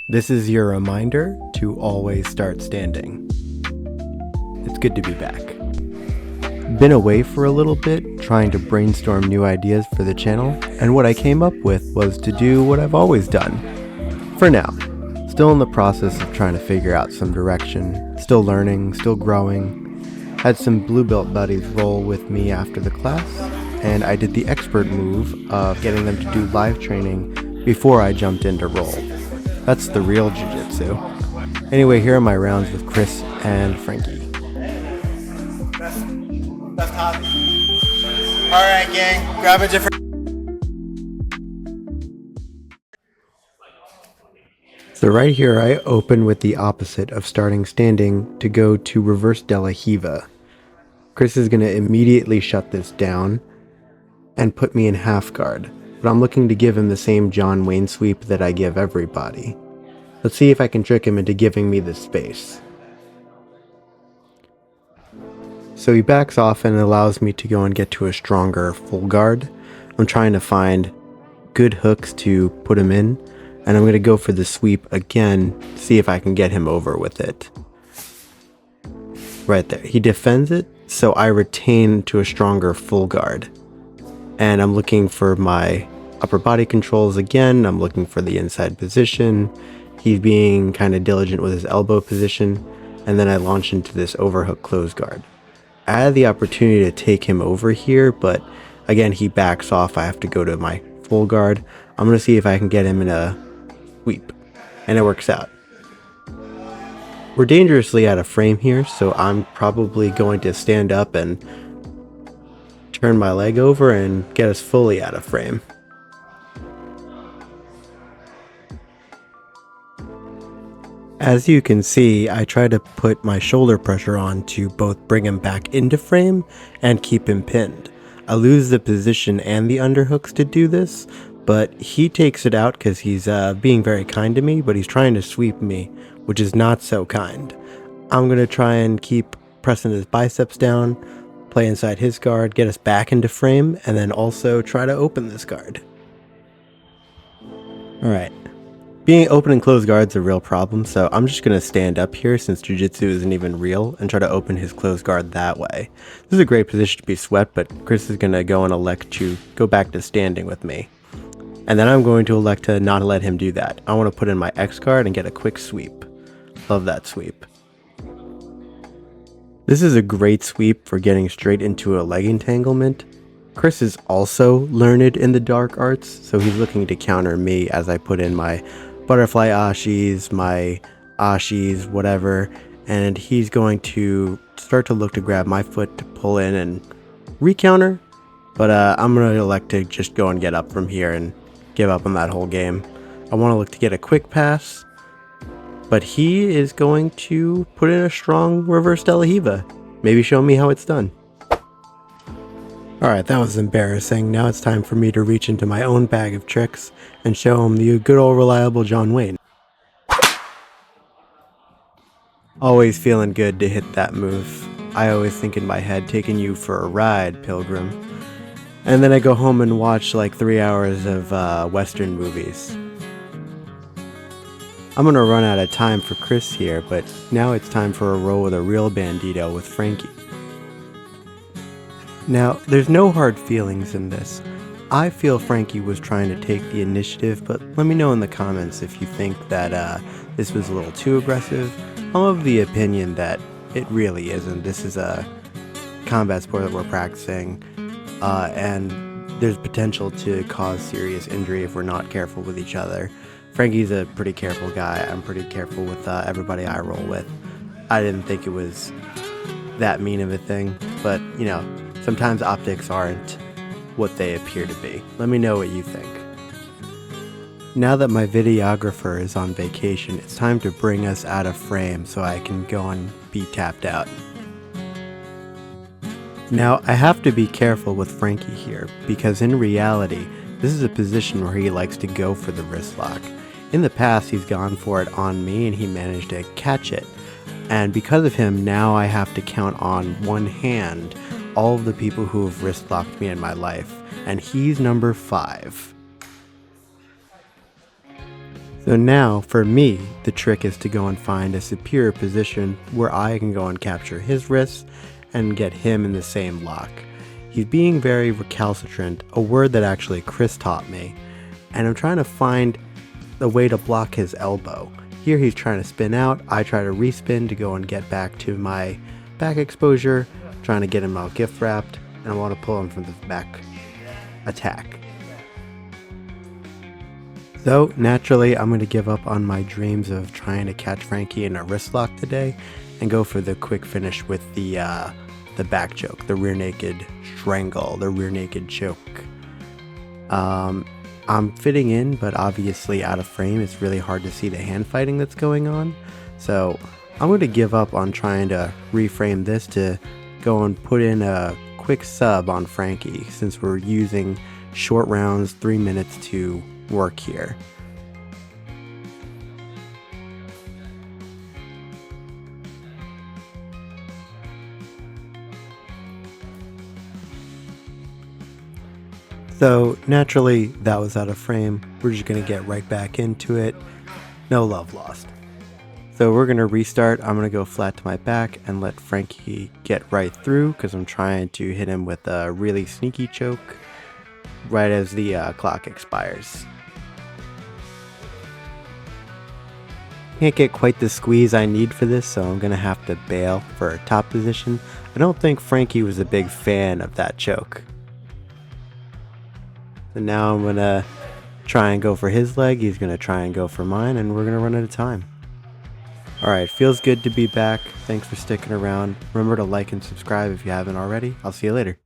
This is your reminder to always start standing. It's good to be back. Been away for a little bit, trying to brainstorm new ideas for the channel, and what I came up with was to do what I've always done. For now. Still in the process of trying to figure out some direction, still learning, still growing. Had some blue belt buddies roll with me after the class, and I did the expert move of getting them to do live training before I jumped into roll. That's the real jiu-jitsu. Anyway, here are my rounds with Chris and Frankie. Left hop. Alright, gang, grab a different. So right here, I open with the opposite of starting standing to go to reverse de la Hiva. Chris is going to immediately shut this down and put me in half guard, but I'm looking to give him the same John Wayne sweep that I give everybody. Let's see if I can trick him into giving me this space. So he backs off and allows me to go and get to a stronger full guard. I'm trying to find good hooks to put him in, and I'm going to go for the sweep again, see if I can get him over with it. Right there. He defends it, so I retain to a stronger full guard. And I'm looking for my upper body controls again. I'm looking for the inside position. He's being kind of diligent with his elbow position. And then I launch into this overhook close guard. I had the opportunity to take him over here, but again, he backs off. I have to go to my full guard. I'm going to see if I can get him in a sweep. And it works out. We're dangerously out of frame here, so I'm probably going to stand up and turn my leg over and get us fully out of frame. As you can see, I try to put my shoulder pressure on to both bring him back into frame and keep him pinned. I lose the position and the underhooks to do this, but he takes it out because he's being very kind to me, but he's trying to sweep me, which is not so kind. I'm going to try and keep pressing his biceps down, play inside his guard, get us back into frame, and then also try to open this guard. Alright. Being open and closed guard is a real problem, so I'm just going to stand up here since jiu-jitsu isn't even real and try to open his closed guard that way. This is a great position to be swept, but Chris is going to go and elect to go back to standing with me. And then I'm going to elect to not let him do that. I want to put in my X guard and get a quick sweep. Love that sweep. This is a great sweep for getting straight into a leg entanglement. Chris is also learned in the dark arts, so he's looking to counter me as I put in my butterfly ashis, my ashis, whatever, and he's going to start to look to grab my foot to pull in and recounter, but I'm going to elect to just go and get up from here and give up on that whole game. I want to look to get a quick pass, but he is going to put in a strong reverse de la Hiva. Maybe show me how it's done. Alright, that was embarrassing. Now it's time for me to reach into my own bag of tricks and show him the good old reliable John Wayne. Always feeling good to hit that move. I always think in my head, taking you for a ride, Pilgrim. And then I go home and watch like 3 hours of Western movies. I'm gonna run out of time for Chris here, but now it's time for a roll with a real bandito with Frankie. Now, there's no hard feelings in this. I feel Frankie was trying to take the initiative, but let me know in the comments if you think that this was a little too aggressive. I'm of the opinion that it really isn't. This is a combat sport that we're practicing, and there's potential to cause serious injury if we're not careful with each other. Frankie's a pretty careful guy. I'm pretty careful with everybody I roll with. I didn't think it was that mean of a thing, but you know, sometimes optics aren't what they appear to be. Let me know what you think. Now that my videographer is on vacation, it's time to bring us out of frame so I can go and be tapped out. Now, I have to be careful with Frankie here, because in reality, this is a position where he likes to go for the wrist lock. In the past, he's gone for it on me and he managed to catch it. And because of him, now I have to count on one hand all of the people who have wrist locked me in my life. And he's number 5. So now, for me, the trick is to go and find a superior position where I can go and capture his wrists and get him in the same lock. He's being very recalcitrant, a word that actually Chris taught me, and I'm trying to find a way to block his elbow. Here he's trying to spin out, I try to respin to go and get back to my back exposure, trying to get him out gift wrapped, and I want to pull him from the back attack. So naturally, I'm going to give up on my dreams of trying to catch Frankie in a wrist lock today and go for the quick finish with the back choke, the rear naked strangle, the rear naked choke. I'm fitting in, but obviously out of frame. It's really hard to see the hand fighting that's going on. So I'm going to give up on trying to reframe this to go and put in a quick sub on Frankie, since we're using short rounds, 3 minutes to work here. So naturally that was out of frame. We're just going to get right back into it. No love lost. So we're going to restart. I'm going to go flat to my back and let Frankie get right through, because I'm trying to hit him with a really sneaky choke right as the clock expires. Can't get quite the squeeze I need for this, so I'm going to have to bail for a top position. I don't think Frankie was a big fan of that choke. So now I'm going to try and go for his leg, he's going to try and go for mine, and we're going to run out of time. Alright, feels good to be back. Thanks for sticking around. Remember to like and subscribe if you haven't already. I'll see you later.